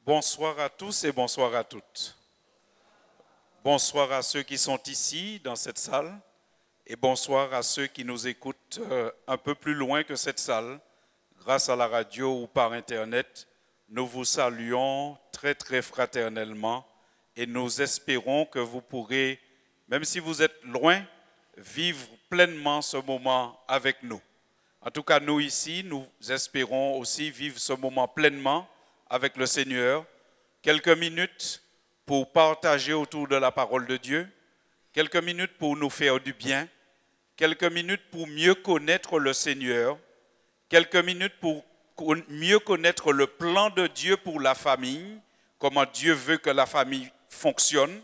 Bonsoir à tous et bonsoir à toutes. Bonsoir à ceux qui sont ici dans cette salle et bonsoir à ceux qui nous écoutent un peu plus loin que cette salle, grâce à la radio ou par Internet. Nous vous saluons très très fraternellement et nous espérons que vous pourrez, même si vous êtes loin, vivre pleinement ce moment avec nous. En tout cas, nous ici, nous espérons aussi vivre ce moment pleinement avec le Seigneur. Quelques minutes pour partager autour de la parole de Dieu, quelques minutes pour nous faire du bien, quelques minutes pour mieux connaître le Seigneur, quelques minutes pour mieux connaître le plan de Dieu pour la famille, comment Dieu veut que la famille fonctionne,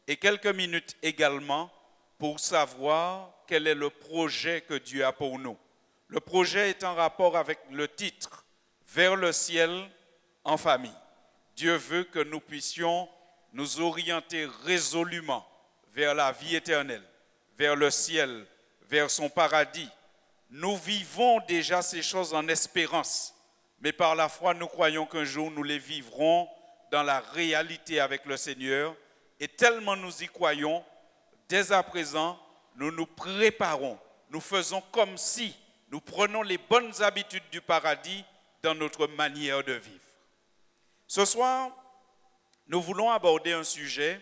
et quelques minutes également pour savoir quel est le projet que Dieu a pour nous. Le projet est en rapport avec le titre « Vers le ciel en famille ». Dieu veut que nous puissions nous orienter résolument vers la vie éternelle, vers le ciel, vers son paradis. Nous vivons déjà ces choses en espérance, mais par la foi, nous croyons qu'un jour nous les vivrons dans la réalité avec le Seigneur. Et tellement nous y croyons, dès à présent, nous nous préparons, nous faisons comme si nous prenons les bonnes habitudes du paradis dans notre manière de vivre. Ce soir, nous voulons aborder un sujet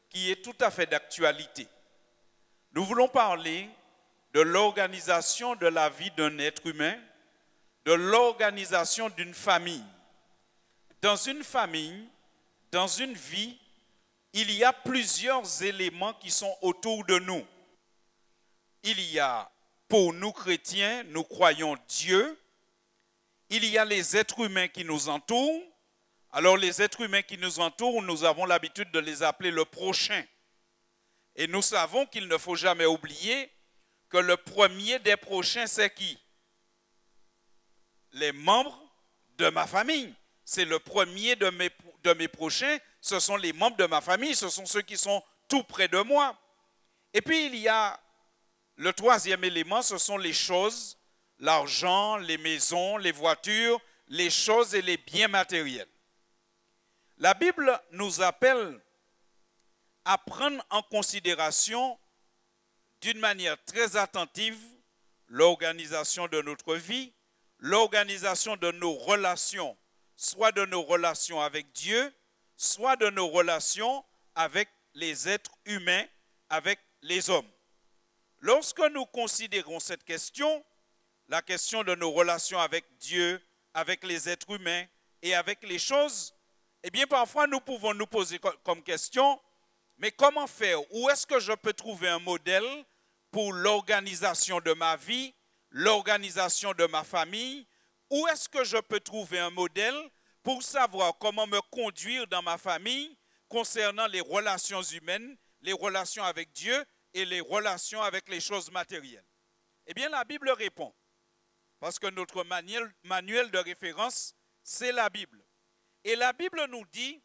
qui est tout à fait d'actualité. Nous voulons parler de l'organisation de la vie d'un être humain, de l'organisation d'une famille. Dans une famille, dans une vie, il y a plusieurs éléments qui sont autour de nous. Il y a, pour nous chrétiens, nous croyons Dieu. Il y a les êtres humains qui nous entourent. Alors les êtres humains qui nous entourent, nous avons l'habitude de les appeler le prochain. Et nous savons qu'il ne faut jamais oublier que le premier des prochains, c'est qui? Les membres de ma famille. C'est le premier de mes prochains, ce sont les membres de ma famille, ce sont ceux qui sont tout près de moi. Et puis il y a le troisième élément, ce sont les choses, l'argent, les maisons, les voitures, les choses et les biens matériels. La Bible nous appelle à prendre en considération d'une manière très attentive l'organisation de notre vie, l'organisation de nos relations, soit de nos relations avec Dieu, soit de nos relations avec les êtres humains, avec les hommes. Lorsque nous considérons cette question, la question de nos relations avec Dieu, avec les êtres humains et avec les choses, eh bien, parfois, nous pouvons nous poser comme question, mais comment faire? Où est-ce que je peux trouver un modèle pour l'organisation de ma vie, l'organisation de ma famille? Où est-ce que je peux trouver un modèle pour savoir comment me conduire dans ma famille concernant les relations humaines, les relations avec Dieu et les relations avec les choses matérielles? Eh bien, la Bible répond, parce que notre manuel de référence, c'est la Bible. Et la Bible nous dit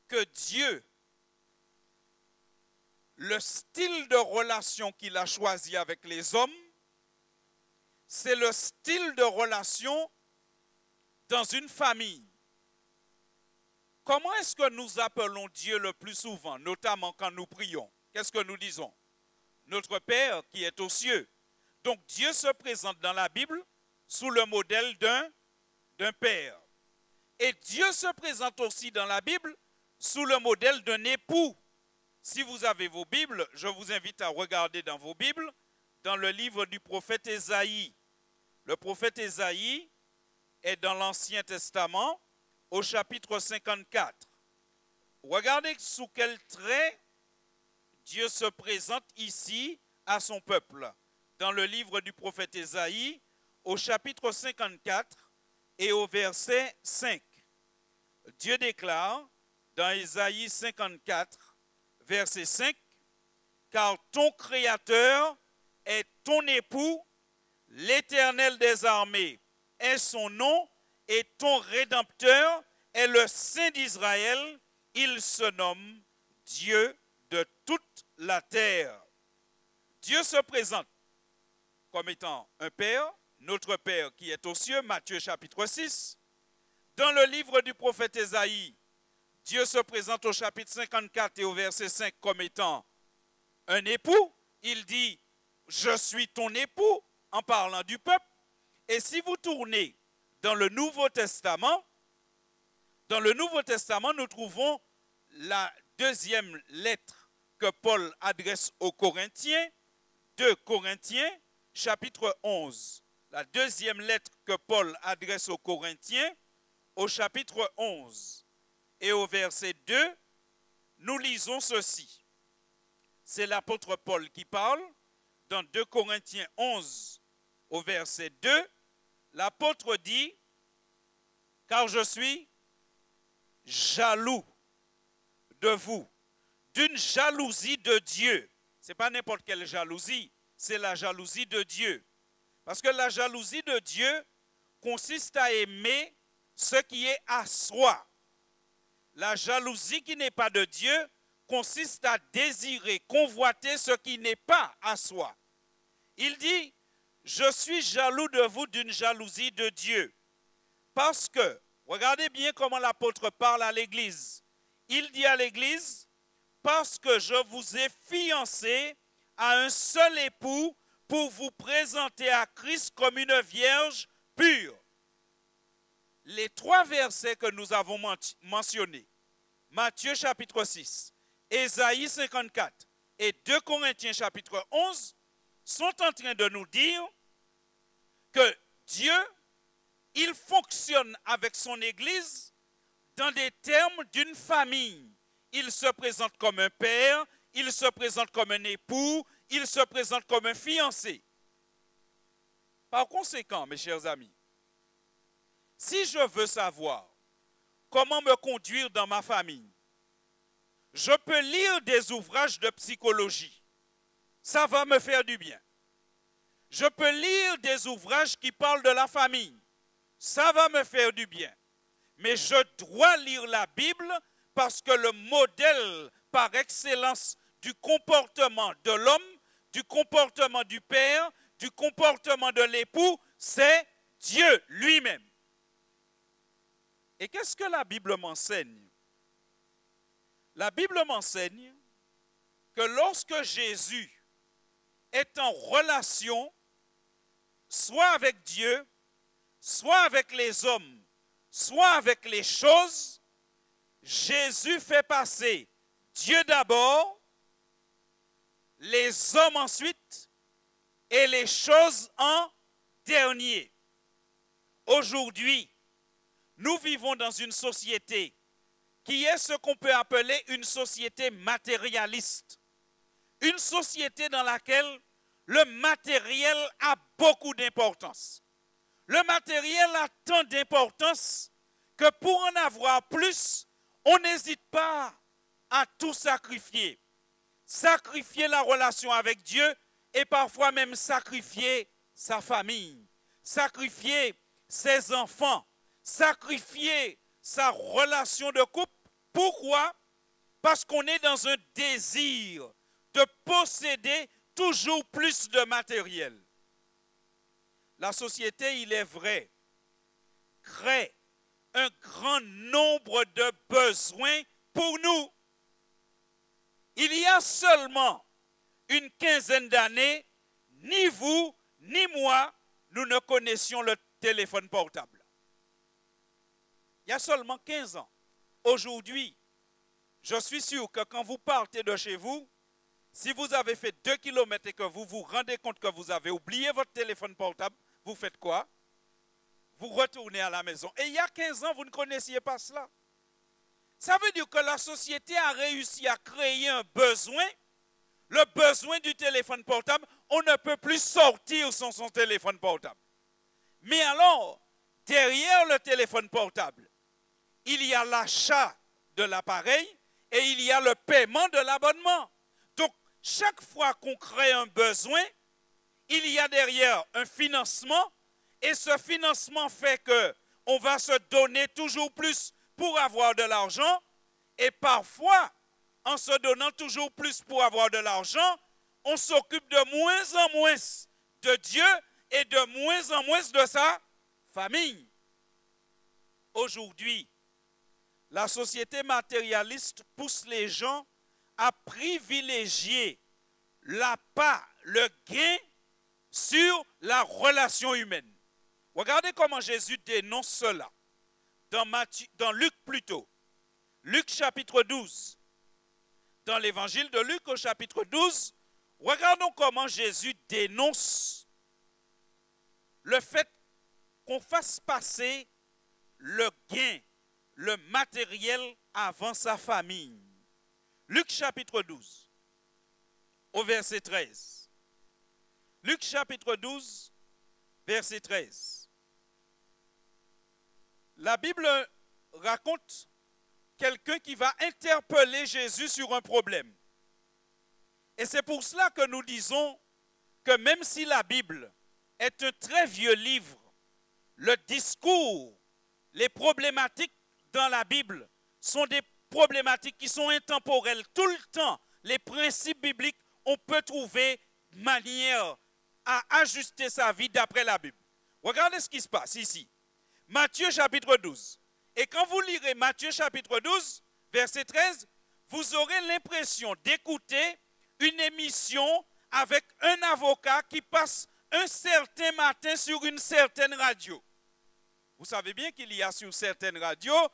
que Dieu, le style de relation qu'il a choisi avec les hommes, c'est le style de relation dans une famille. Comment est-ce que nous appelons Dieu le plus souvent, notamment quand nous prions? Qu'est-ce que nous disons? Notre Père qui est aux cieux. Donc Dieu se présente dans la Bible sous le modèle d'un père. Et Dieu se présente aussi dans la Bible sous le modèle d'un époux. Si vous avez vos Bibles, je vous invite à regarder dans vos Bibles, dans le livre du prophète Ésaïe. Le prophète Ésaïe est dans l'Ancien Testament au chapitre 54. Regardez sous quel trait Dieu se présente ici à son peuple. Dans le livre du prophète Ésaïe au chapitre 54 et au verset 5. Dieu déclare dans Ésaïe 54, verset 5, « Car ton Créateur est ton époux, l'Éternel des armées est son nom, et ton Rédempteur est le Saint d'Israël, il se nomme Dieu de toute la terre. » Dieu se présente comme étant un Père, notre Père qui est aux cieux, Matthieu chapitre 6. Dans le livre du prophète Ésaïe, Dieu se présente au chapitre 54 et au verset 5 comme étant un époux. Il dit, je suis ton époux, en parlant du peuple. Et si vous tournez dans le Nouveau Testament, nous trouvons la deuxième lettre que Paul adresse aux Corinthiens, 2 Corinthiens, chapitre 11. La deuxième lettre que Paul adresse aux Corinthiens, au chapitre 11. Et au verset 2, nous lisons ceci. C'est l'apôtre Paul qui parle. Dans 2 Corinthiens 11, au verset 2, l'apôtre dit, « Car je suis jaloux de vous, d'une jalousie de Dieu. » Ce n'est pas n'importe quelle jalousie, c'est la jalousie de Dieu. Parce que la jalousie de Dieu consiste à aimer ce qui est à soi. La jalousie qui n'est pas de Dieu consiste à désirer, convoiter ce qui n'est pas à soi. Il dit, je suis jaloux de vous d'une jalousie de Dieu. Parce que, regardez bien comment l'apôtre parle à l'église. Il dit à l'église, parce que je vous ai fiancé à un seul époux pour vous présenter à Christ comme une vierge pure. Les 3 versets que nous avons mentionnés, Matthieu chapitre 6, Ésaïe 54 et 2 Corinthiens chapitre 11, sont en train de nous dire que Dieu, il fonctionne avec son Église dans des termes d'une famille. Il se présente comme un père, il se présente comme un époux, il se présente comme un fiancé. Par conséquent, mes chers amis, si je veux savoir comment me conduire dans ma famille, je peux lire des ouvrages de psychologie. Ça va me faire du bien. Je peux lire des ouvrages qui parlent de la famille. Ça va me faire du bien. Mais je dois lire la Bible parce que le modèle par excellence du comportement de l'homme, du comportement du père, du comportement de l'époux, c'est Dieu lui-même. Et qu'est-ce que la Bible m'enseigne? La Bible m'enseigne que lorsque Jésus est en relation, soit avec Dieu, soit avec les hommes, soit avec les choses, Jésus fait passer Dieu d'abord, les hommes ensuite et les choses en dernier. Aujourd'hui, nous vivons dans une société qui est ce qu'on peut appeler une société matérialiste. Une société dans laquelle le matériel a beaucoup d'importance. Le matériel a tant d'importance que pour en avoir plus, on n'hésite pas à tout sacrifier. Sacrifier la relation avec Dieu et parfois même sacrifier sa famille, sacrifier ses enfants, sacrifier sa relation de couple. Pourquoi? Parce qu'on est dans un désir de posséder toujours plus de matériel. La société, il est vrai, crée un grand nombre de besoins pour nous. Il y a seulement une quinzaine d'années, ni vous, ni moi, nous ne connaissions le téléphone portable. Il y a seulement 15 ans. Aujourd'hui, je suis sûr que quand vous partez de chez vous, si vous avez fait 2 kilomètres et que vous vous rendez compte que vous avez oublié votre téléphone portable, vous faites quoi? Vous retournez à la maison. Et il y a 15 ans, vous ne connaissiez pas cela. Ça veut dire que la société a réussi à créer un besoin, le besoin du téléphone portable. On ne peut plus sortir sans son téléphone portable. Mais alors, derrière le téléphone portable, il y a l'achat de l'appareil et il y a le paiement de l'abonnement. Donc, chaque fois qu'on crée un besoin, il y a derrière un financement et ce financement fait qu'on va se donner toujours plus pour avoir de l'argent et parfois, en se donnant toujours plus pour avoir de l'argent, on s'occupe de moins en moins de Dieu et de moins en moins de sa famille. aujourd'hui, la société matérialiste pousse les gens à privilégier le gain sur la relation humaine. Regardez comment Jésus dénonce cela. Dans Luc plutôt. Luc chapitre 12. Dans l'évangile de Luc au chapitre 12, regardons comment Jésus dénonce le fait qu'on fasse passer le gain, le matériel avant sa famille. Luc chapitre 12, au verset 13. Luc chapitre 12, verset 13. La Bible raconte quelqu'un qui va interpeller Jésus sur un problème. Et c'est pour cela que nous disons que même si la Bible est un très vieux livre, le discours, les problématiques dans la Bible sont des problématiques qui sont intemporelles. Tout le temps, les principes bibliques, on peut trouver manière à ajuster sa vie d'après la Bible. Regardez ce qui se passe ici. Matthieu chapitre 12. Et quand vous lirez Matthieu chapitre 12, verset 13, vous aurez l'impression d'écouter une émission avec un avocat qui passe un certain matin sur une certaine radio. Vous savez bien qu'il y a sur certaines radios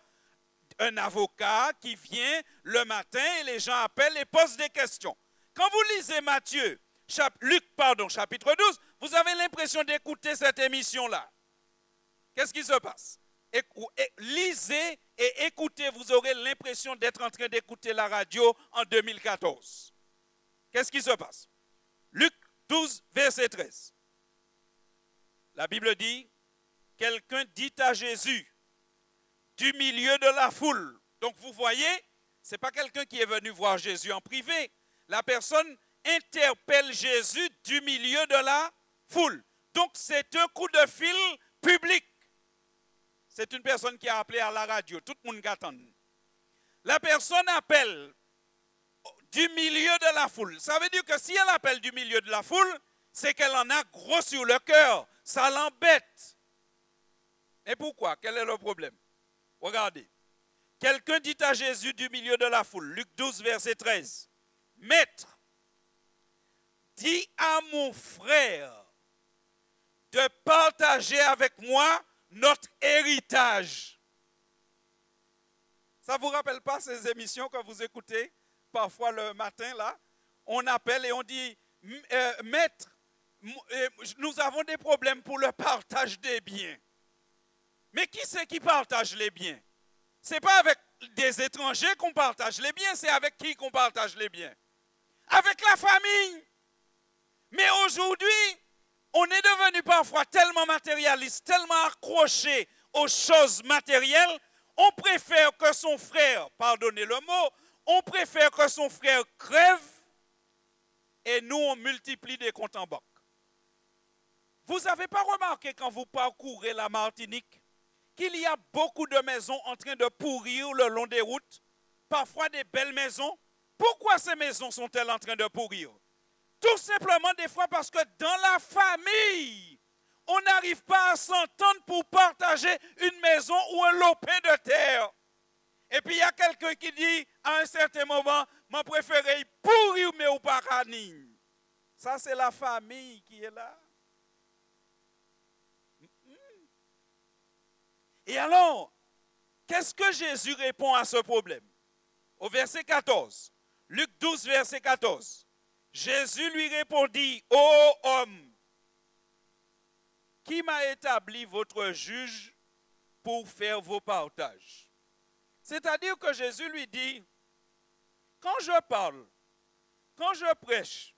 un avocat qui vient le matin et les gens appellent et posent des questions. Quand vous lisez Luc, chapitre 12, vous avez l'impression d'écouter cette émission-là. Qu'est-ce qui se passe? Lisez et écoutez, vous aurez l'impression d'être en train d'écouter la radio en 2014. Qu'est-ce qui se passe? Luc 12, verset 13. La Bible dit, quelqu'un dit à Jésus, du milieu de la foule. Donc vous voyez, ce n'est pas quelqu'un qui est venu voir Jésus en privé. La personne interpelle Jésus du milieu de la foule. Donc c'est un coup de fil public. C'est une personne qui a appelé à la radio. Tout le monde attend. La personne appelle du milieu de la foule. Ça veut dire que si elle appelle du milieu de la foule, c'est qu'elle en a gros sur le cœur. Ça l'embête. Et pourquoi? Quel est le problème? Regardez. Quelqu'un dit à Jésus du milieu de la foule, Luc 12, verset 13, « Maître, dis à mon frère de partager avec moi notre héritage. » Ça ne vous rappelle pas ces émissions que vous écoutez parfois le matin là? On appelle et on dit, « Maître, nous avons des problèmes pour le partage des biens. » Mais qui c'est qui partage les biens? Ce n'est pas avec des étrangers qu'on partage les biens, c'est avec qui qu'on partage les biens? Avec la famille. Mais aujourd'hui, on est devenu parfois tellement matérialiste, tellement accroché aux choses matérielles, on préfère que son frère, pardonnez le mot, on préfère que son frère crève et nous on multiplie des comptes en banque. Vous n'avez pas remarqué quand vous parcourez la Martinique qu'il y a beaucoup de maisons en train de pourrir le long des routes, parfois des belles maisons? Pourquoi ces maisons sont-elles en train de pourrir? Tout simplement des fois parce que dans la famille, on n'arrive pas à s'entendre pour partager une maison ou un lopin de terre. Et puis il y a quelqu'un qui dit à un certain moment, mon préféré pourrir mais ou pas rani. Ça c'est la famille qui est là. Et alors, qu'est-ce que Jésus répond à ce problème? Au verset 14, Luc 12, verset 14, Jésus lui répondit, « Ô homme, qui m'a établi votre juge pour faire vos partages? » C'est-à-dire que Jésus lui dit, quand je parle, quand je prêche,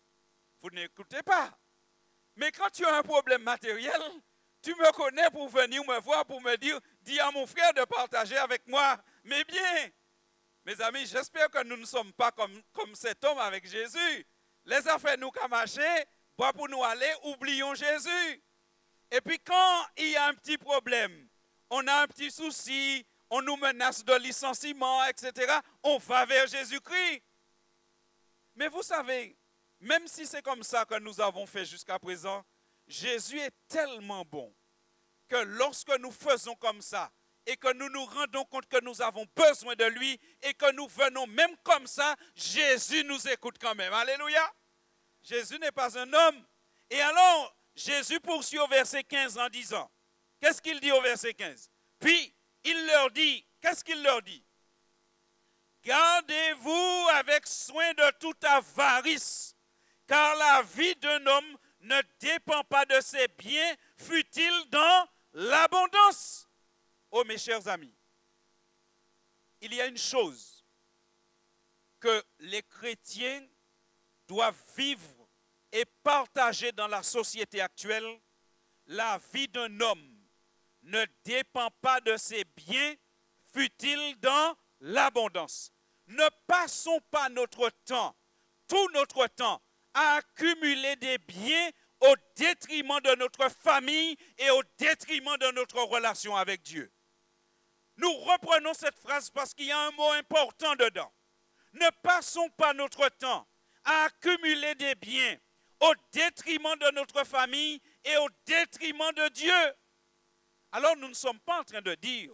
vous n'écoutez pas. Mais quand tu as un problème matériel, tu me connais pour venir me voir, pour me dire, dis à mon frère de partager avec moi mes biens. Mes amis, j'espère que nous ne sommes pas comme cet homme avec Jésus. Les affaires nous camacher, bois pour nous aller, oublions Jésus. Et puis quand il y a un petit problème, on a un petit souci, on nous menace de licenciement, etc., on va vers Jésus-Christ. Mais vous savez, même si c'est comme ça que nous avons fait jusqu'à présent, Jésus est tellement bon que lorsque nous faisons comme ça, et que nous nous rendons compte que nous avons besoin de lui et que nous venons même comme ça, Jésus nous écoute quand même. Alléluia. Jésus n'est pas un homme. Et alors, Jésus poursuit au verset 15 en disant, qu'est-ce qu'il dit au verset 15? Puis, il leur dit, qu'est-ce qu'il leur dit? Gardez-vous avec soin de toute avarice, car la vie d'un homme ne dépend pas de ses biens, fût-il dans l'abondance. Oh mes chers amis, il y a une chose que les chrétiens doivent vivre et partager dans la société actuelle. La vie d'un homme ne dépend pas de ses biens, fût-il dans l'abondance. Ne passons pas notre temps, tout notre temps, à accumuler des biens au détriment de notre famille et au détriment de notre relation avec Dieu. Nous reprenons cette phrase parce qu'il y a un mot important dedans. Ne passons pas notre temps à accumuler des biens au détriment de notre famille et au détriment de Dieu. Alors nous ne sommes pas en train de dire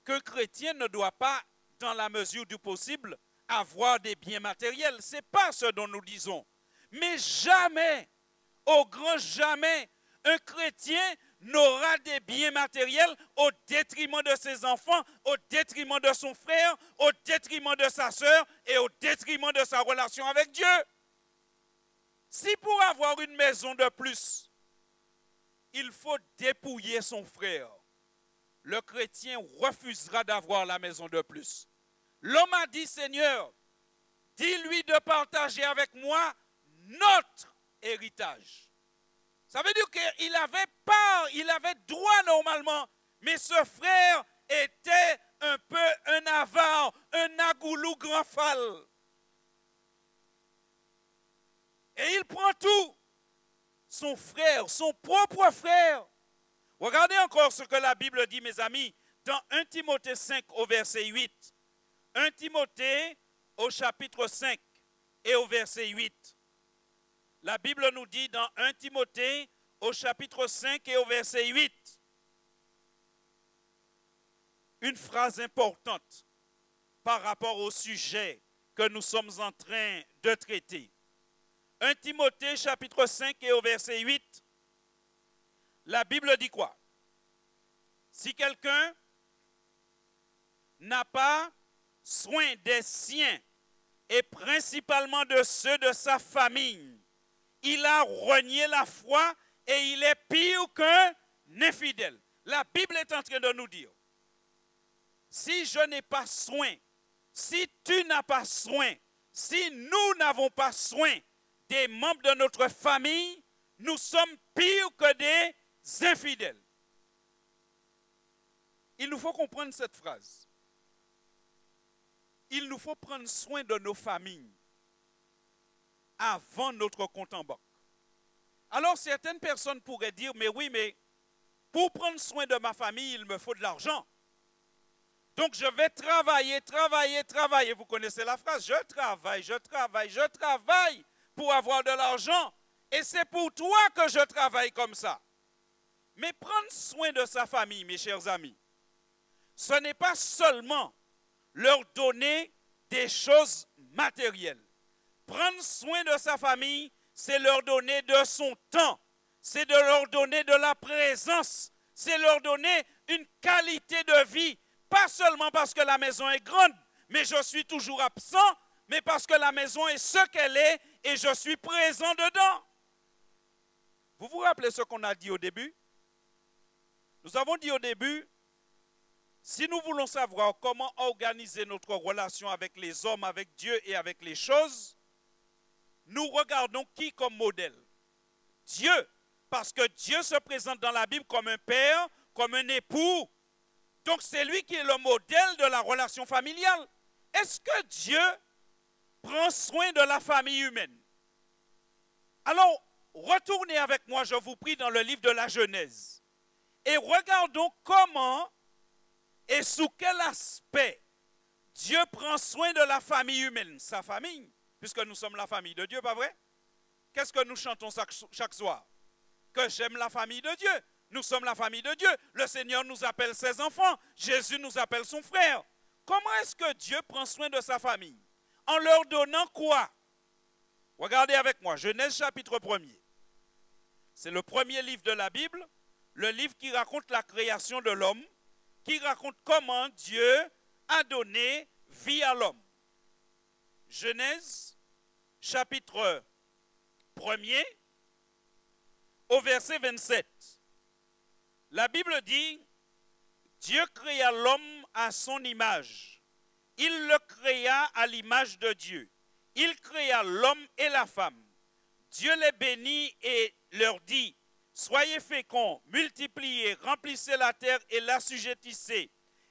qu'un chrétien ne doit pas, dans la mesure du possible, avoir des biens matériels. Ce n'est pas ce dont nous disons. Mais jamais, au grand jamais, un chrétien n'aura des biens matériels au détriment de ses enfants, au détriment de son frère, au détriment de sa sœur et au détriment de sa relation avec Dieu. Si pour avoir une maison de plus, il faut dépouiller son frère, le chrétien refusera d'avoir la maison de plus. L'homme a dit, Seigneur, dis-lui de partager avec moi notre héritage. Ça veut dire qu'il avait part, il avait droit normalement, mais ce frère était un peu un avare, un agoulou grand fal. Et il prend tout. Son frère, son propre frère. Regardez encore ce que la Bible dit, mes amis, dans 1 Timothée 5 au verset 8. 1 Timothée au chapitre 5 et au verset 8. La Bible nous dit dans 1 Timothée au chapitre 5 et au verset 8, une phrase importante par rapport au sujet que nous sommes en train de traiter. 1 Timothée chapitre 5 et au verset 8, la Bible dit quoi? Si quelqu'un n'a pas soin des siens et principalement de ceux de sa famille, il a renié la foi et il est pire qu'un infidèle. La Bible est en train de nous dire, si je n'ai pas soin, si tu n'as pas soin, si nous n'avons pas soin des membres de notre famille, nous sommes pires que des infidèles. Il nous faut comprendre cette phrase. Il nous faut prendre soin de nos familles avant notre compte en banque. Alors certaines personnes pourraient dire, mais oui, mais pour prendre soin de ma famille, il me faut de l'argent. Donc je vais travailler. Vous connaissez la phrase, je travaille pour avoir de l'argent. Et c'est pour toi que je travaille comme ça. Mais prendre soin de sa famille, mes chers amis, ce n'est pas seulement leur donner des choses matérielles. Prendre soin de sa famille, c'est leur donner de son temps, c'est de leur donner de la présence, c'est leur donner une qualité de vie, pas seulement parce que la maison est grande, mais je suis toujours absent, mais parce que la maison est ce qu'elle est et je suis présent dedans. Vous vous rappelez ce qu'on a dit au début? Nous avons dit au début, si nous voulons savoir comment organiser notre relation avec les hommes, avec Dieu et avec les choses, nous regardons qui comme modèle? Dieu, parce que Dieu se présente dans la Bible comme un père, comme un époux. Donc c'est lui qui est le modèle de la relation familiale. Est-ce que Dieu prend soin de la famille humaine? Alors, retournez avec moi, je vous prie, dans le livre de la Genèse. Et regardons comment et sous quel aspect Dieu prend soin de la famille humaine, sa famille, puisque nous sommes la famille de Dieu, pas vrai? Qu'est-ce que nous chantons chaque soir? Que j'aime la famille de Dieu. Nous sommes la famille de Dieu. Le Seigneur nous appelle ses enfants. Jésus nous appelle son frère. Comment est-ce que Dieu prend soin de sa famille? En leur donnant quoi? Regardez avec moi, Genèse chapitre 1er. C'est le premier livre de la Bible, le livre qui raconte la création de l'homme, qui raconte comment Dieu a donné vie à l'homme. Genèse chapitre 1er, au verset 27. La Bible dit, Dieu créa l'homme à son image. Il le créa à l'image de Dieu. Il créa l'homme et la femme. Dieu les bénit et leur dit, soyez féconds, multipliez, remplissez la terre et l'assujettissez,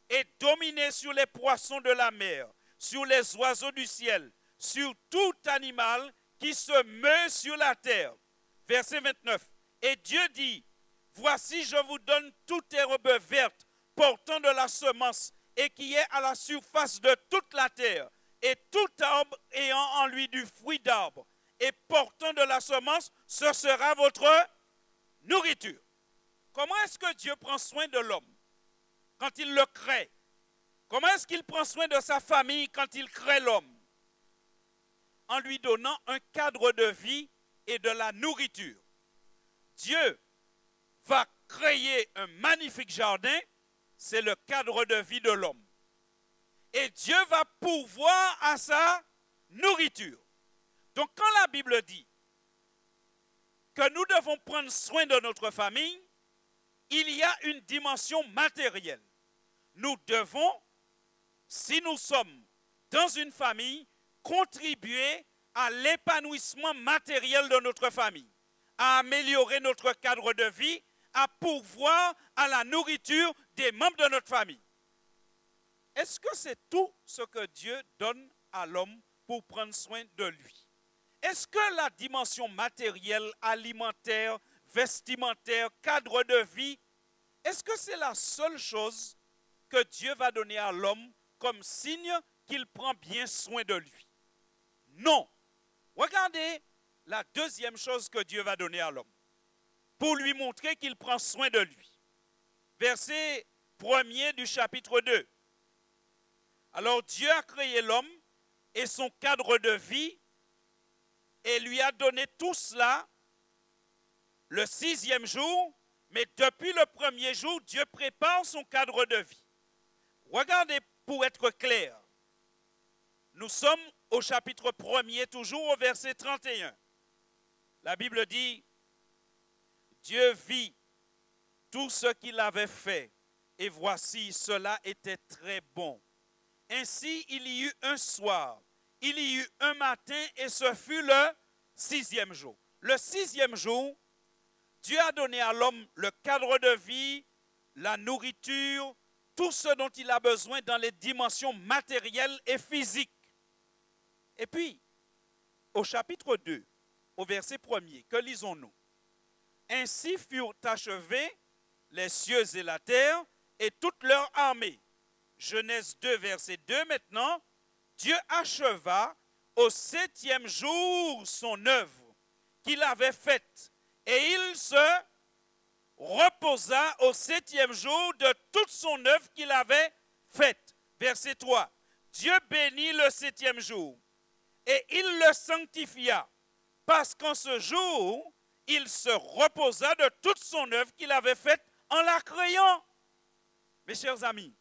et dominez sur les poissons de la mer, sur les oiseaux du ciel, sur tout animal qui se meut sur la terre. Verset 29. Et Dieu dit, voici je vous donne toute herbe verte, portant de la semence, et qui est à la surface de toute la terre, et tout arbre ayant en lui du fruit d'arbre, et portant de la semence, ce sera votre nourriture. Comment est-ce que Dieu prend soin de l'homme quand il le crée? Comment est-ce qu'il prend soin de sa famille quand il crée l'homme? En lui donnant un cadre de vie et de la nourriture. Dieu va créer un magnifique jardin, c'est le cadre de vie de l'homme. Et Dieu va pourvoir à sa nourriture. Donc quand la Bible dit que nous devons prendre soin de notre famille, il y a une dimension matérielle. Nous devons, si nous sommes dans une famille, contribuer à l'épanouissement matériel de notre famille, à améliorer notre cadre de vie, à pourvoir à la nourriture des membres de notre famille. Est-ce que c'est tout ce que Dieu donne à l'homme pour prendre soin de lui? Est-ce que la dimension matérielle, alimentaire, vestimentaire, cadre de vie, est-ce que c'est la seule chose que Dieu va donner à l'homme comme signe qu'il prend bien soin de lui? Non. Regardez la deuxième chose que Dieu va donner à l'homme pour lui montrer qu'il prend soin de lui. Verset 1er du chapitre 2. Alors Dieu a créé l'homme et son cadre de vie et lui a donné tout cela le 6e jour, mais depuis le 1er jour, Dieu prépare son cadre de vie. Regardez pour être clair. Nous sommes au chapitre 1er, toujours au verset 31. La Bible dit, Dieu vit tout ce qu'il avait fait, et voici, cela était très bon. Ainsi, il y eut un soir, il y eut un matin, et ce fut le 6e jour. Le 6e jour, Dieu a donné à l'homme le cadre de vie, la nourriture, tout ce dont il a besoin dans les dimensions matérielles et physiques. Et puis, au chapitre 2, au verset 1er, que lisons-nous? Ainsi furent achevés les cieux et la terre et toute leur armée. Genèse 2, verset 2 maintenant. Dieu acheva au 7e jour son œuvre qu'il avait faite et il se reposa au 7e jour de toute son œuvre qu'il avait faite. Verset 3. Dieu bénit le 7e jour et il le sanctifia parce qu'en ce jour, il se reposa de toute son œuvre qu'il avait faite en la créant. Mes chers amis,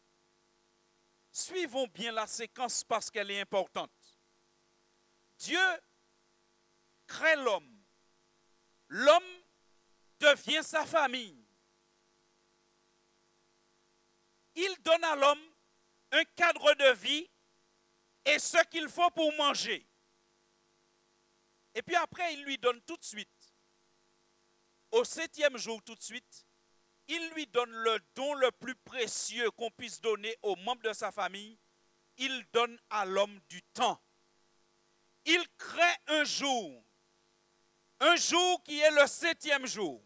suivons bien la séquence parce qu'elle est importante. Dieu crée l'homme. L'homme devient sa famille. Il donne à l'homme un cadre de vie et ce qu'il faut pour manger. Et puis après, il lui donne tout de suite, au 7e jour tout de suite, il lui donne le don le plus précieux qu'on puisse donner aux membres de sa famille. Il donne à l'homme du temps. Il crée un jour qui est le 7e jour,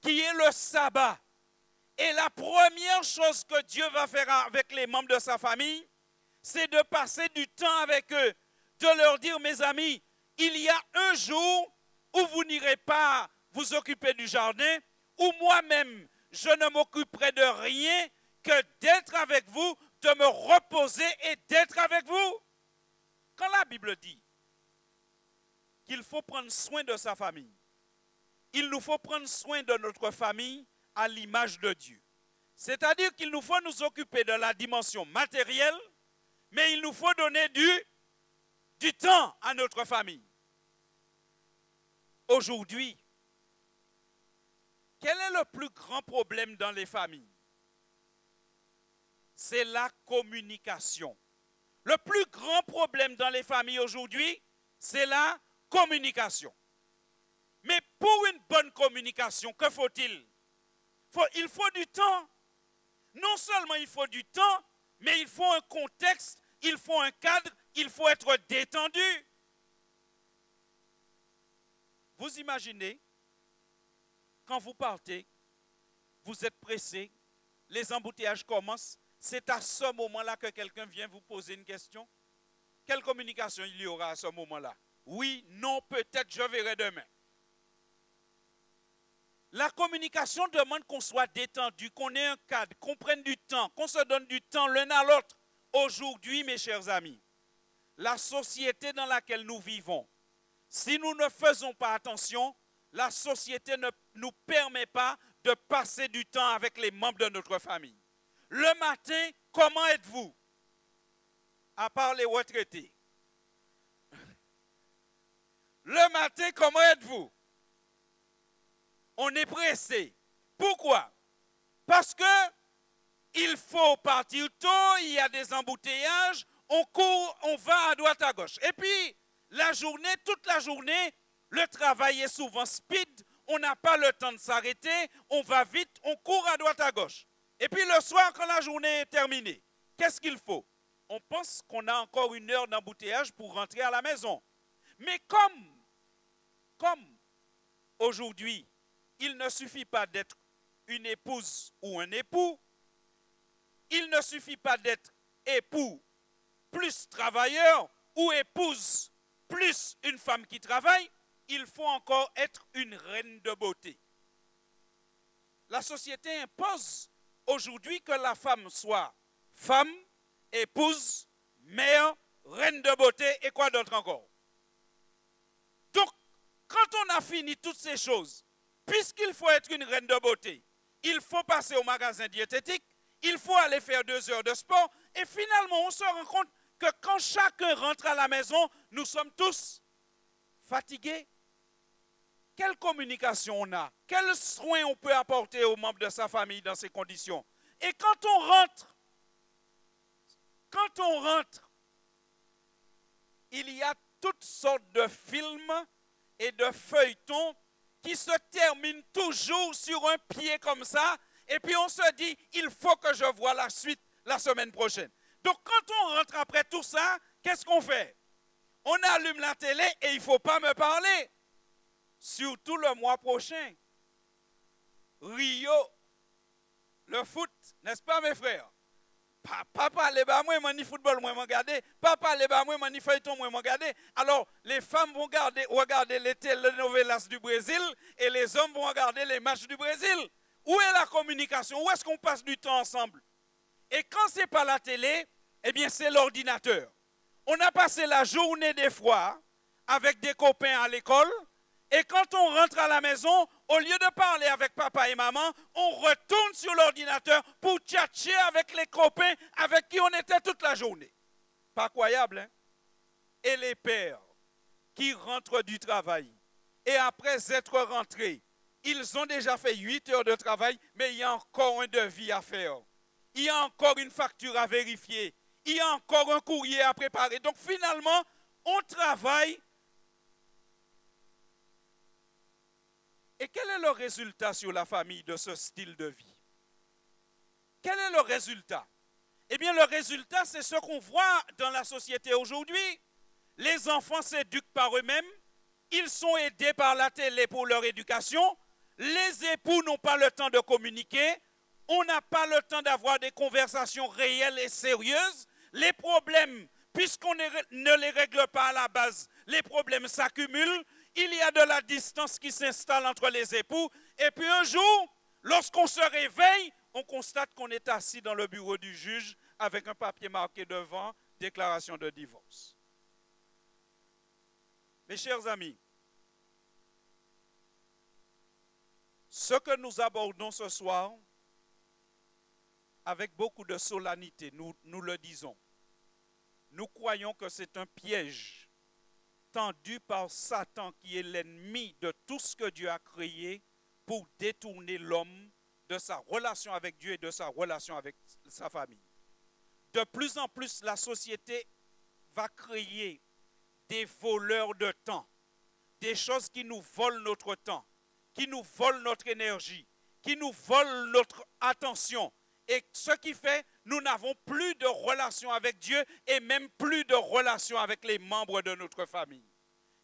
qui est le sabbat. Et la première chose que Dieu va faire avec les membres de sa famille, c'est de passer du temps avec eux, de leur dire, mes amis, il y a un jour où vous n'irez pas vous occuper du jardin, où moi-même, je ne m'occuperai de rien que d'être avec vous, de me reposer et d'être avec vous. Quand la Bible dit qu'il faut prendre soin de sa famille, il nous faut prendre soin de notre famille à l'image de Dieu. C'est-à-dire qu'il nous faut nous occuper de la dimension matérielle, mais il nous faut donner du temps à notre famille. Aujourd'hui, quel est le plus grand problème dans les familles? C'est la communication. Le plus grand problème dans les familles aujourd'hui, c'est la communication. Mais pour une bonne communication, que faut-il? Il faut du temps. Non seulement il faut du temps, mais il faut un contexte, il faut un cadre, il faut être détendu. Vous imaginez, quand vous partez, vous êtes pressé, les embouteillages commencent, c'est à ce moment-là que quelqu'un vient vous poser une question. Quelle communication il y aura à ce moment-là? Oui, non, peut-être, je verrai demain. La communication demande qu'on soit détendu, qu'on ait un cadre, qu'on prenne du temps, qu'on se donne du temps l'un à l'autre. Aujourd'hui, mes chers amis, la société dans laquelle nous vivons, si nous ne faisons pas attention, la société ne nous permet pas de passer du temps avec les membres de notre famille. Le matin, comment êtes-vous? À part les retraités. Le matin, comment êtes-vous? On est pressé. Pourquoi? Parce que il faut partir tôt, il y a des embouteillages, on court, on va à droite à gauche. Et puis, la journée, toute la journée, le travail est souvent speed, on n'a pas le temps de s'arrêter, on va vite, on court à droite à gauche. Et puis le soir, quand la journée est terminée, qu'est-ce qu'il faut? On pense qu'on a encore 1 heure d'embouteillage pour rentrer à la maison. Mais comme aujourd'hui, il ne suffit pas d'être une épouse ou un époux, il ne suffit pas d'être époux plus travailleur ou épouse plus une femme qui travaille, il faut encore être une reine de beauté. La société impose aujourd'hui que la femme soit femme, épouse, mère, reine de beauté et quoi d'autre encore. Donc, quand on a fini toutes ces choses, puisqu'il faut être une reine de beauté, il faut passer au magasin diététique, il faut aller faire 2 heures de sport et finalement on se rend compte que quand chacun rentre à la maison, nous sommes tous fatigués. Quelle communication on a? Quels soins on peut apporter aux membres de sa famille dans ces conditions? Et quand on rentre, il y a toutes sortes de films et de feuilletons qui se terminent toujours sur un pied comme ça, et puis on se dit, il faut que je voie la suite la semaine prochaine. Donc quand on rentre après tout ça, qu'est-ce qu'on fait? On allume la télé et il ne faut pas me parler. Surtout le mois prochain. Rio, le foot, n'est-ce pas mes frères? Papa, les bas, moi, mani football, moi, regarder. Papa, les bas, moi, mani feuilleton, moi, regarder. Alors, les femmes vont regarder les telenovelas du Brésil et les hommes vont regarder les matchs du Brésil. Où est la communication? Où est-ce qu'on passe du temps ensemble? Et quand ce n'est pas la télé, eh bien, c'est l'ordinateur. On a passé la journée des fois avec des copains à l'école. Et quand on rentre à la maison, au lieu de parler avec papa et maman, on retourne sur l'ordinateur pour tchatcher avec les copains avec qui on était toute la journée. Pas croyable, hein? Et les pères qui rentrent du travail et après être rentrés, ils ont déjà fait 8 heures de travail, mais il y a encore un devis à faire. Il y a encore une facture à vérifier. Il y a encore un courrier à préparer. Donc finalement, on travaille. Et quel est le résultat sur la famille de ce style de vie? Quel est le résultat? Eh bien, le résultat, c'est ce qu'on voit dans la société aujourd'hui. Les enfants s'éduquent par eux-mêmes. Ils sont aidés par la télé pour leur éducation. Les époux n'ont pas le temps de communiquer. On n'a pas le temps d'avoir des conversations réelles et sérieuses. Les problèmes, puisqu'on ne les règle pas à la base, les problèmes s'accumulent. Il y a de la distance qui s'installe entre les époux. Et puis un jour, Lorsqu'on se réveille, on constate qu'on est assis dans le bureau du juge avec un papier marqué devant, déclaration de divorce. Mes chers amis, ce que nous abordons ce soir, avec beaucoup de solennité, nous le disons. Nous croyons que c'est un piège tendu par Satan, qui est l'ennemi de tout ce que Dieu a créé, pour détourner l'homme de sa relation avec Dieu et de sa relation avec sa famille. De plus en plus, la société va créer des voleurs de temps, des choses qui nous volent notre temps, qui nous volent notre énergie, qui nous volent notre attention. Et ce qui fait, nous n'avons plus de relation avec Dieu et même plus de relation avec les membres de notre famille.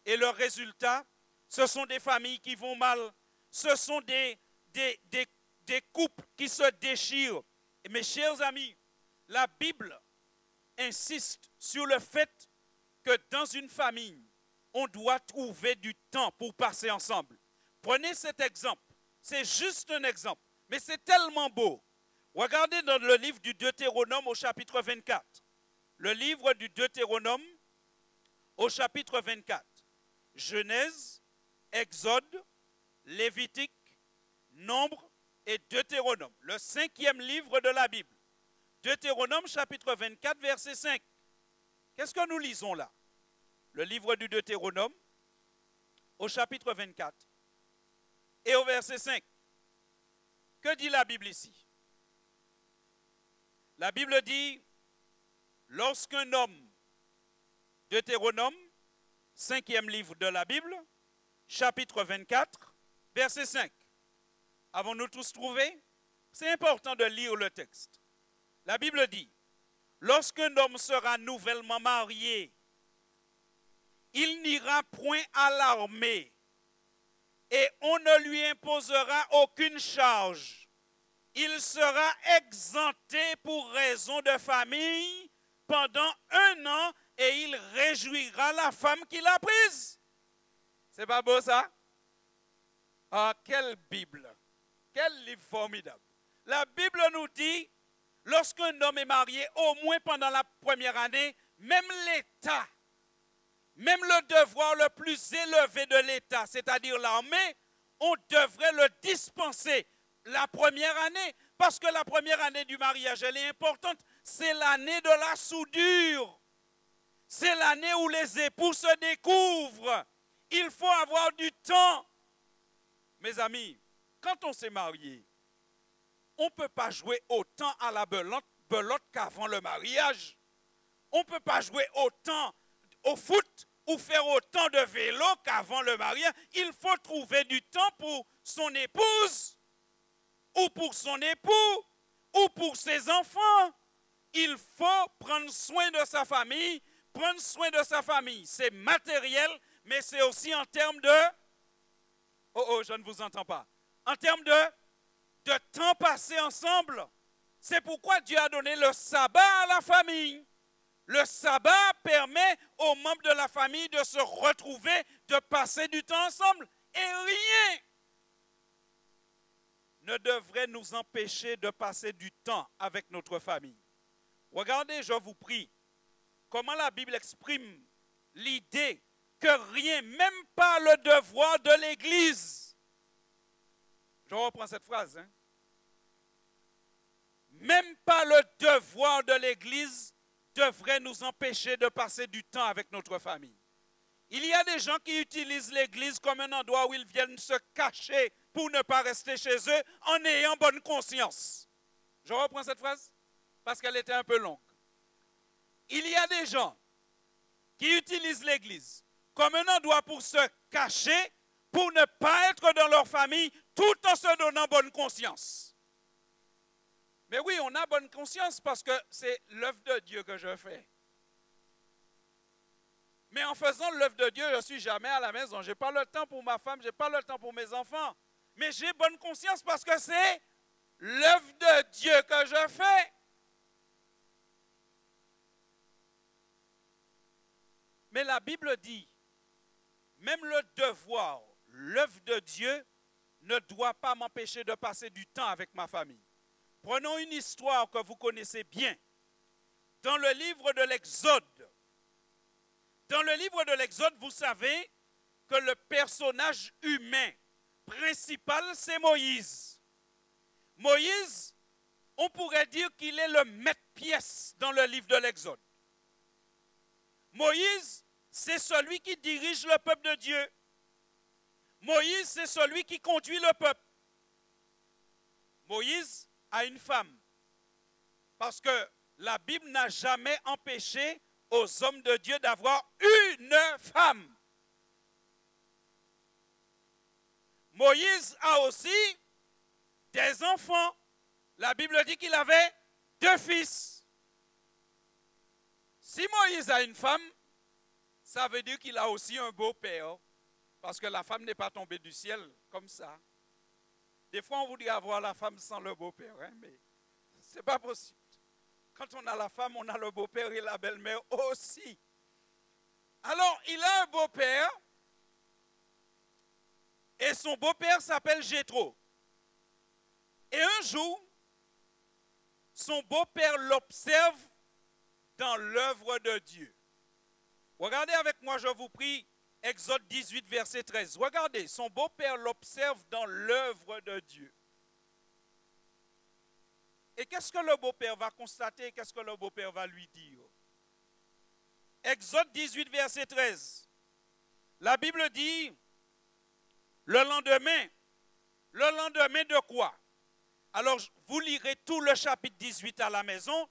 Et le résultat, ce sont des familles qui vont mal, ce sont des couples qui se déchirent. Et mes chers amis, la Bible insiste sur le fait que dans une famille, on doit trouver du temps pour passer ensemble. Prenez cet exemple. C'est juste un exemple, mais c'est tellement beau. Regardez dans le livre du Deutéronome au chapitre 24. Le livre du Deutéronome au chapitre 24. Genèse, Exode, Lévitique, Nombre et Deutéronome. Le 5e livre de la Bible. Deutéronome chapitre 24, verset 5. Qu'est-ce que nous lisons là? Le livre du Deutéronome au chapitre 24 et au verset 5. Que dit la Bible ici? La Bible dit, lorsqu'un homme, Deutéronome, 5e livre de la Bible, chapitre 24, verset 5. Avons-nous tous trouvé? C'est important de lire le texte. La Bible dit, lorsqu'un homme sera nouvellement marié, il n'ira point à l'armée et on ne lui imposera aucune charge. Il sera exempté pour raison de famille pendant 1 an et il réjouira la femme qu'il a prise. C'est pas beau ça? Ah, quelle Bible! Quel livre formidable! La Bible nous dit, lorsqu'un homme est marié, au moins pendant la première année, même l'État, même le devoir le plus élevé de l'État, c'est-à-dire l'armée, on devrait le dispenser la première année, parce que la première année du mariage, elle est importante. C'est l'année de la soudure. C'est l'année où les époux se découvrent. Il faut avoir du temps. Mes amis, quand on s'est marié, on ne peut pas jouer autant à la belote qu'avant le mariage. On ne peut pas jouer autant au foot ou faire autant de vélo qu'avant le mariage. Il faut trouver du temps pour son épouse, ou pour son époux, ou pour ses enfants. Il faut prendre soin de sa famille. Prendre soin de sa famille, c'est matériel, mais c'est aussi en termes de... Oh, je ne vous entends pas. En termes de temps passé ensemble. C'est pourquoi Dieu a donné le sabbat à la famille. Le sabbat permet aux membres de la famille de se retrouver, de passer du temps ensemble. Et rien ne devrait nous empêcher de passer du temps avec notre famille. Regardez, je vous prie, comment la Bible exprime l'idée que rien, même pas le devoir de l'Église. Je reprends cette phrase. Même pas le devoir de l'Église devrait nous empêcher de passer du temps avec notre famille. Il y a des gens qui utilisent l'Église comme un endroit où ils viennent se cacher pour ne pas rester chez eux en ayant bonne conscience. Je reprends cette phrase parce qu'elle était un peu longue. Il y a des gens qui utilisent l'Église comme un endroit pour se cacher, pour ne pas être dans leur famille, tout en se donnant bonne conscience. Mais oui, on a bonne conscience parce que c'est l'œuvre de Dieu que je fais. Mais en faisant l'œuvre de Dieu, je ne suis jamais à la maison. Je n'ai pas le temps pour ma femme, je n'ai pas le temps pour mes enfants. Mais j'ai bonne conscience parce que c'est l'œuvre de Dieu que je fais. Mais la Bible dit, même le devoir, l'œuvre de Dieu, ne doit pas m'empêcher de passer du temps avec ma famille. Prenons une histoire que vous connaissez bien. Dans le livre de l'Exode, vous savez que le personnage humain principal, c'est Moïse. Moïse, on pourrait dire qu'il est le maître-pièce dans le livre de l'Exode. Moïse, c'est celui qui dirige le peuple de Dieu. Moïse, c'est celui qui conduit le peuple. Moïse a une femme. Parce que la Bible n'a jamais empêché aux hommes de Dieu d'avoir une femme. Moïse a aussi des enfants. La Bible dit qu'il avait 2 fils. Si Moïse a une femme, ça veut dire qu'il a aussi un beau-père. Parce que la femme n'est pas tombée du ciel comme ça. Des fois, on voudrait avoir la femme sans le beau-père, hein, mais ce n'est pas possible. Quand on a la femme, on a le beau-père et la belle-mère aussi. Alors, il a un beau-père. Et son beau-père s'appelle Jéthro. Et un jour, son beau-père l'observe dans l'œuvre de Dieu. Regardez avec moi, je vous prie, Exode 18, verset 13. Regardez, son beau-père l'observe dans l'œuvre de Dieu. Et qu'est-ce que le beau-père va constater? Qu'est-ce que le beau-père va lui dire? Exode 18, verset 13. La Bible dit, le lendemain de quoi? Alors, vous lirez tout le chapitre 18 à la maison,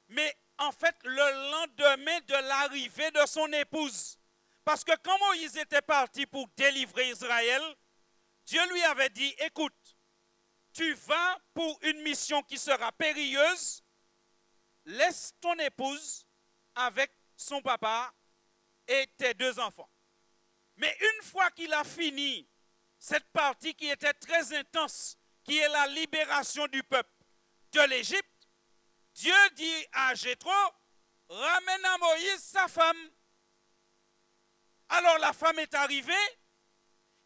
mais en fait, le lendemain de l'arrivée de son épouse. Parce que quand Moïse était parti pour délivrer Israël, Dieu lui avait dit, écoute, tu vas pour une mission qui sera périlleuse, laisse ton épouse avec son papa et tes 2 enfants. Mais une fois qu'il a fini cette partie qui était très intense, qui est la libération du peuple de l'Égypte, Dieu dit à Jéthro, ramène à Moïse sa femme. Alors la femme est arrivée,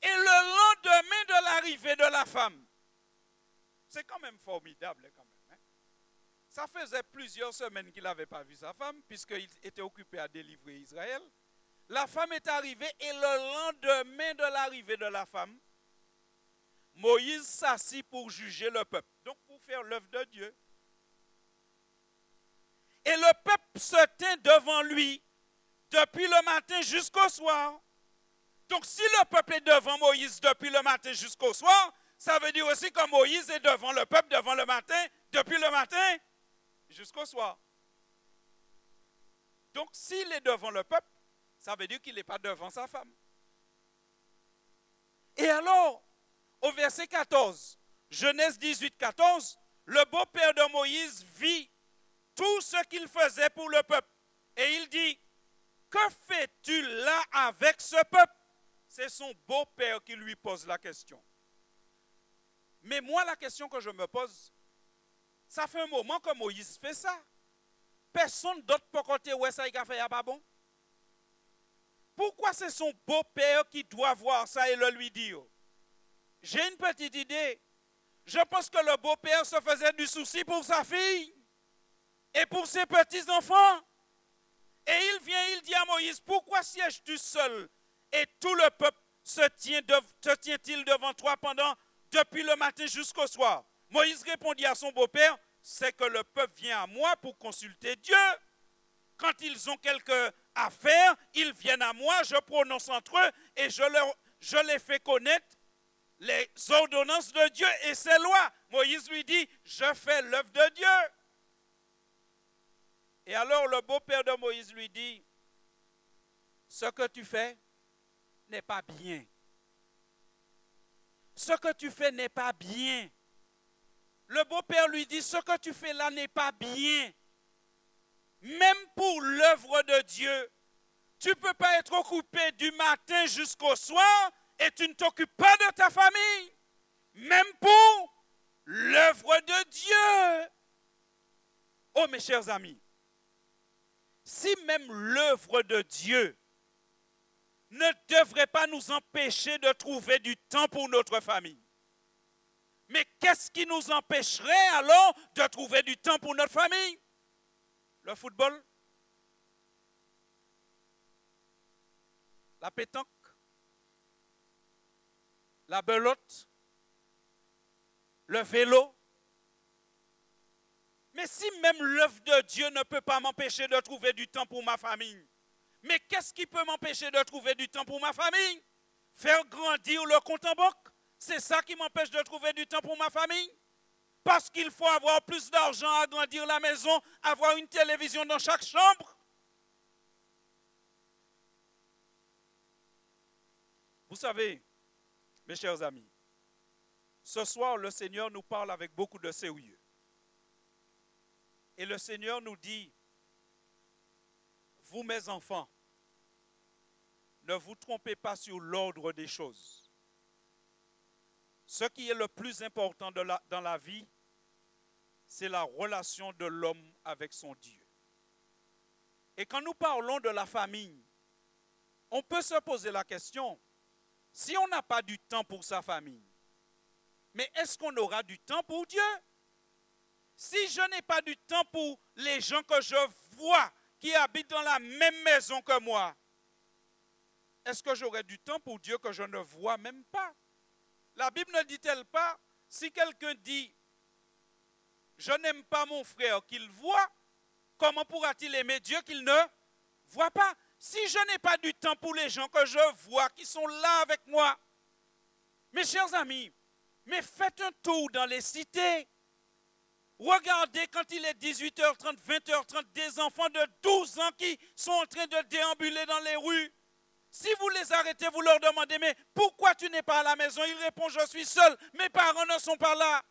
et le lendemain de l'arrivée de la femme, c'est quand même formidable quand même. Hein? Ça faisait plusieurs semaines qu'il n'avait pas vu sa femme, puisqu'il était occupé à délivrer Israël. La femme est arrivée, et le lendemain de l'arrivée de la femme, Moïse s'assit pour juger le peuple, donc pour faire l'œuvre de Dieu. Et le peuple se tint devant lui depuis le matin jusqu'au soir. Donc si le peuple est devant Moïse depuis le matin jusqu'au soir, ça veut dire aussi que Moïse est devant le peuple devant le matin, depuis le matin jusqu'au soir. Donc s'il est devant le peuple, ça veut dire qu'il n'est pas devant sa femme. Et alors, au verset 14, Genèse 18, 14, le beau-père de Moïse vit tout ce qu'il faisait pour le peuple. Et il dit, que fais-tu là avec ce peuple? C'est son beau-père qui lui pose la question. Mais moi, la question que je me pose, ça fait un moment que Moïse fait ça. Personne d'autre peut côté où ça il a fait, pas bon? Pourquoi c'est son beau-père qui doit voir ça et le lui dire? J'ai une petite idée. Je pense que le beau-père se faisait du souci pour sa fille et pour ses petits-enfants. Et il vient, il dit à Moïse, pourquoi sièges-tu seul et tout le peuple te tient-il devant toi depuis le matin jusqu'au soir? Moïse répondit à son beau-père, c'est que le peuple vient à moi pour consulter Dieu. Quand ils ont quelque affaire, ils viennent à moi, je prononce entre eux et je les fais connaître les ordonnances de Dieu et ses lois. Moïse lui dit, je fais l'œuvre de Dieu. Et alors le beau-père de Moïse lui dit, ce que tu fais n'est pas bien. Ce que tu fais n'est pas bien. Le beau-père lui dit, ce que tu fais là n'est pas bien. Même pour l'œuvre de Dieu, tu ne peux pas être occupé du matin jusqu'au soir et tu ne t'occupes pas de ta famille. Même pour l'œuvre de Dieu. Oh mes chers amis, si même l'œuvre de Dieu ne devrait pas nous empêcher de trouver du temps pour notre famille, Mais qu'est-ce qui nous empêcherait alors de trouver du temps pour notre famille? Le football? La pétanque? La belote? Le vélo? Mais si même l'œuvre de Dieu ne peut pas m'empêcher de trouver du temps pour ma famille, mais qu'est-ce qui peut m'empêcher de trouver du temps pour ma famille? Faire grandir le compte en banque? C'est ça qui m'empêche de trouver du temps pour ma famille? Parce qu'il faut avoir plus d'argent, agrandir la maison, avoir une télévision dans chaque chambre? Vous savez, mes chers amis, ce soir, le Seigneur nous parle avec beaucoup de sérieux. Et le Seigneur nous dit, vous mes enfants, ne vous trompez pas sur l'ordre des choses. Ce qui est le plus important dans la vie, c'est la relation de l'homme avec son Dieu. Et quand nous parlons de la famille, on peut se poser la question, si on n'a pas du temps pour sa famille, mais est-ce qu'on aura du temps pour Dieu? Si je n'ai pas du temps pour les gens que je vois qui habitent dans la même maison que moi, est-ce que j'aurai du temps pour Dieu que je ne vois même pas? La Bible ne dit-elle pas, si quelqu'un dit, je n'aime pas mon frère qu'il voit, comment pourra-t-il aimer Dieu qu'il ne voit pas? Si je n'ai pas du temps pour les gens que je vois, qui sont là avec moi, mes chers amis, mais faites un tour dans les cités. Regardez quand il est 18h30, 20h30, des enfants de 12 ans qui sont en train de déambuler dans les rues. Si vous les arrêtez, vous leur demandez, mais pourquoi tu n'es pas à la maison? Ils répondent, je suis seul, mes parents ne sont pas là.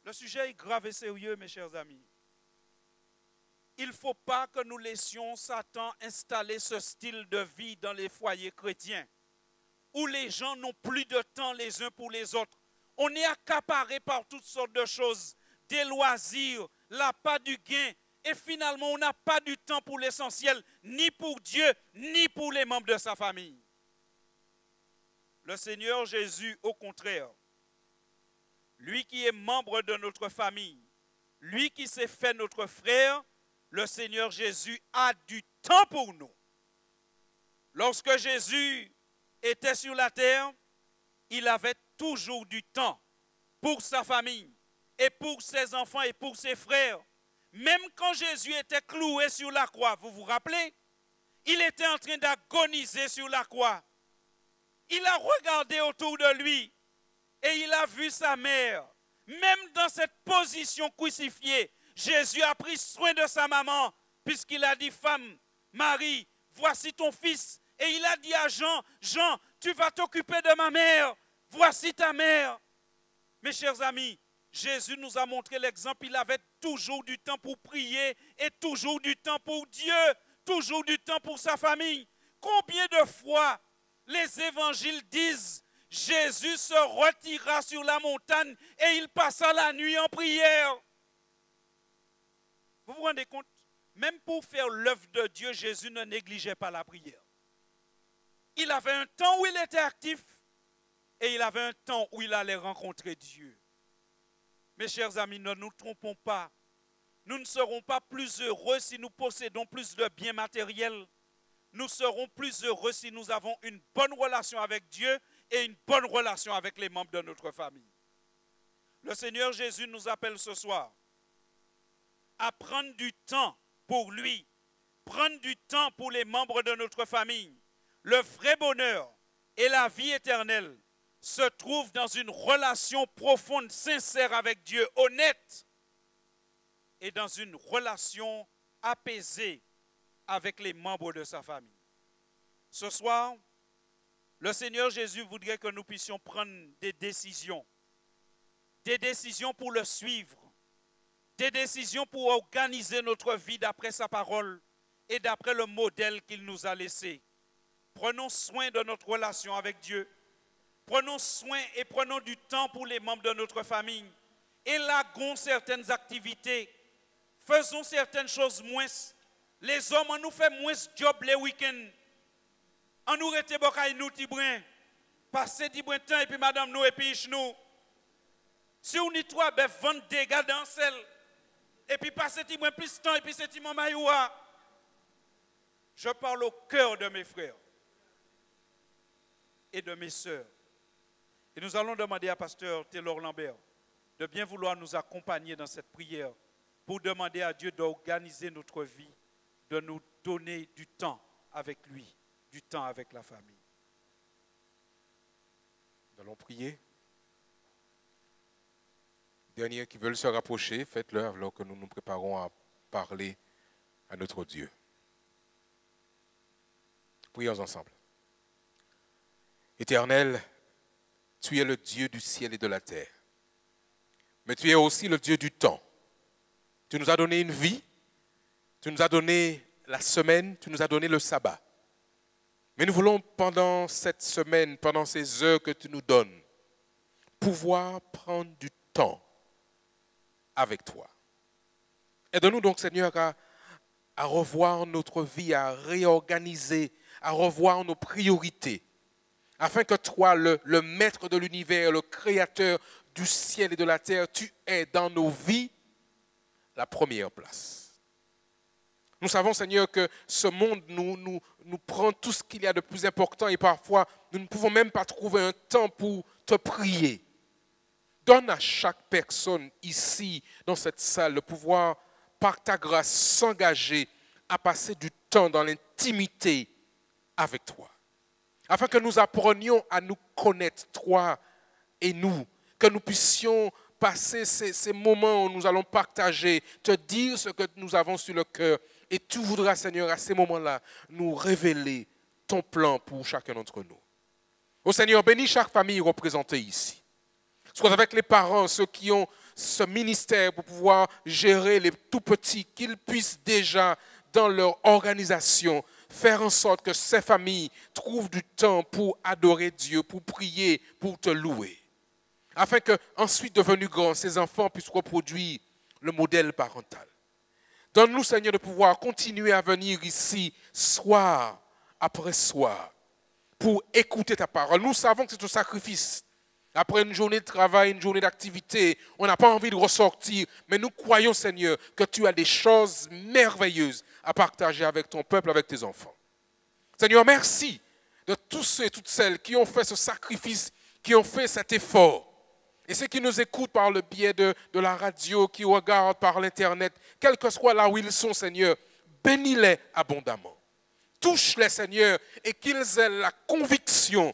Le sujet est grave et sérieux, mes chers amis. Il ne faut pas que nous laissions Satan installer ce style de vie dans les foyers chrétiens, où les gens n'ont plus de temps les uns pour les autres. On est accaparé par toutes sortes de choses, des loisirs, l'appât du gain, et finalement on n'a pas du temps pour l'essentiel, ni pour Dieu, ni pour les membres de sa famille. Le Seigneur Jésus, au contraire, lui qui est membre de notre famille, lui qui s'est fait notre frère, le Seigneur Jésus a du temps pour nous. Lorsque Jésus était sur la terre, il avait toujours du temps pour sa famille et pour ses enfants et pour ses frères. Même quand Jésus était cloué sur la croix, vous vous rappelez? Il était en train d'agoniser sur la croix. Il a regardé autour de lui et il a vu sa mère. Même dans cette position crucifiée, Jésus a pris soin de sa maman puisqu'il a dit, femme, Marie, voici ton fils. Et il a dit à Jean, Jean, tu vas t'occuper de ma mère. Voici ta mère. Mes chers amis, Jésus nous a montré l'exemple. Il avait toujours du temps pour prier et toujours du temps pour Dieu, toujours du temps pour sa famille. Combien de fois les évangiles disent Jésus se retira sur la montagne et il passa la nuit en prière. Vous vous rendez compte? Même pour faire l'œuvre de Dieu, Jésus ne négligeait pas la prière. Il avait un temps où il était actif et il avait un temps où il allait rencontrer Dieu. Mes chers amis, ne nous trompons pas. Nous ne serons pas plus heureux si nous possédons plus de biens matériels. Nous serons plus heureux si nous avons une bonne relation avec Dieu et une bonne relation avec les membres de notre famille. Le Seigneur Jésus nous appelle ce soir à prendre du temps pour lui, prendre du temps pour les membres de notre famille. Le vrai bonheur et la vie éternelle se trouvent dans une relation profonde, sincère avec Dieu, honnête, et dans une relation apaisée avec les membres de sa famille. Ce soir, le Seigneur Jésus voudrait que nous puissions prendre des décisions pour le suivre, des décisions pour organiser notre vie d'après sa parole et d'après le modèle qu'il nous a laissé. Prenons soin de notre relation avec Dieu. Prenons soin et prenons du temps pour les membres de notre famille. Élaguons certaines activités. Faisons certaines choses moins. Les hommes, on nous fait moins de job les week-ends. On nous rete bokay nous tibrin. passer du bon temps et puis madame nous et puis nous. Si on y trois bœufs, 20 dégâts dans celle, et puis passer du moins plus de temps et puis c'est mon maïoua. Je parle au cœur de mes frères et de mes sœurs. Et nous allons demander à pasteur Taylor Lambert de bien vouloir nous accompagner dans cette prière pour demander à Dieu d'organiser notre vie, de nous donner du temps avec lui, du temps avec la famille. Nous allons prier. Derniers qui veulent se rapprocher, faites-le alors que nous nous préparons à parler à notre Dieu. Prions ensemble. Éternel, tu es le Dieu du ciel et de la terre. Mais tu es aussi le Dieu du temps. Tu nous as donné une vie, tu nous as donné la semaine, tu nous as donné le sabbat. Mais nous voulons pendant cette semaine, pendant ces heures que tu nous donnes, pouvoir prendre du temps avec toi. Aide-nous donc, Seigneur, à revoir notre vie, à réorganiser, à revoir nos priorités, afin que toi, le maître de l'univers, le créateur du ciel et de la terre, tu aies dans nos vies la première place. Nous savons, Seigneur, que ce monde nous prend tout ce qu'il y a de plus important et parfois, nous ne pouvons même pas trouver un temps pour te prier. Donne à chaque personne ici, dans cette salle, le pouvoir, par ta grâce, s'engager à passer du temps dans l'intimité avec toi. Afin que nous apprenions à nous connaître, toi et nous, que nous puissions passer ces moments où nous allons partager, te dire ce que nous avons sur le cœur. Et tu voudras, Seigneur, à ces moments-là, nous révéler ton plan pour chacun d'entre nous. Ô Seigneur, bénis chaque famille représentée ici. Soit avec les parents, ceux qui ont ce ministère pour pouvoir gérer les tout petits, qu'ils puissent déjà, dans leur organisation, faire en sorte que ces familles trouvent du temps pour adorer Dieu, pour prier, pour te louer. Afin que, ensuite devenus grands, ces enfants puissent reproduire le modèle parental. Donne-nous, Seigneur, de pouvoir continuer à venir ici, soir après soir, pour écouter ta parole. Nous savons que c'est un sacrifice. Après une journée de travail, une journée d'activité, on n'a pas envie de ressortir, mais nous croyons, Seigneur, que tu as des choses merveilleuses à partager avec ton peuple, avec tes enfants. Seigneur, merci de tous ceux et toutes celles qui ont fait ce sacrifice, qui ont fait cet effort. Et ceux qui nous écoutent par le biais de la radio, qui regardent par l'Internet, quel que soit là où ils sont, Seigneur, bénis-les abondamment. Touche-les, Seigneur, et qu'ils aient la conviction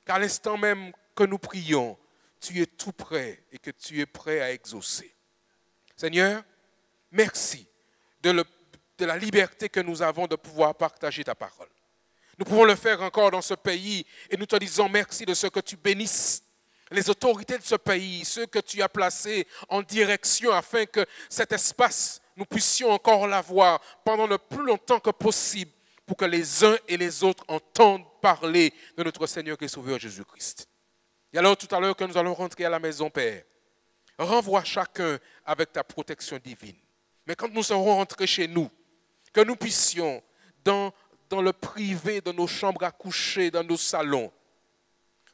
qu'à l'instant même que nous prions, tu es tout prêt et que tu es prêt à exaucer. Seigneur, merci de la liberté que nous avons de pouvoir partager ta parole. Nous pouvons le faire encore dans ce pays et nous te disons merci de ce que tu bénisses les autorités de ce pays, ceux que tu as placés en direction afin que cet espace, nous puissions encore l'avoir pendant le plus longtemps que possible pour que les uns et les autres entendent parler de notre Seigneur et Sauveur Jésus-Christ. Et alors tout à l'heure que nous allons rentrer à la maison, Père, renvoie chacun avec ta protection divine. Mais quand nous serons rentrés chez nous, que nous puissions, dans le privé de nos chambres à coucher, dans nos salons,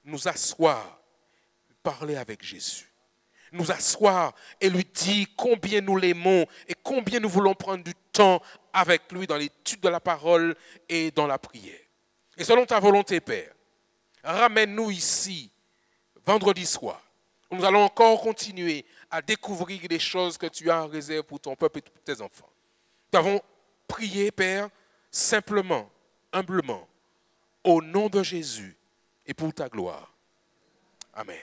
nous asseoir, parler avec Jésus, nous asseoir et lui dire combien nous l'aimons et combien nous voulons prendre du temps avec lui dans l'étude de la parole et dans la prière. Et selon ta volonté, Père, ramène-nous ici vendredi soir. Nous allons encore continuer à découvrir les choses que tu as en réserve pour ton peuple et pour tes enfants. Nous avons prié, Père, simplement, humblement, au nom de Jésus et pour ta gloire. Amen.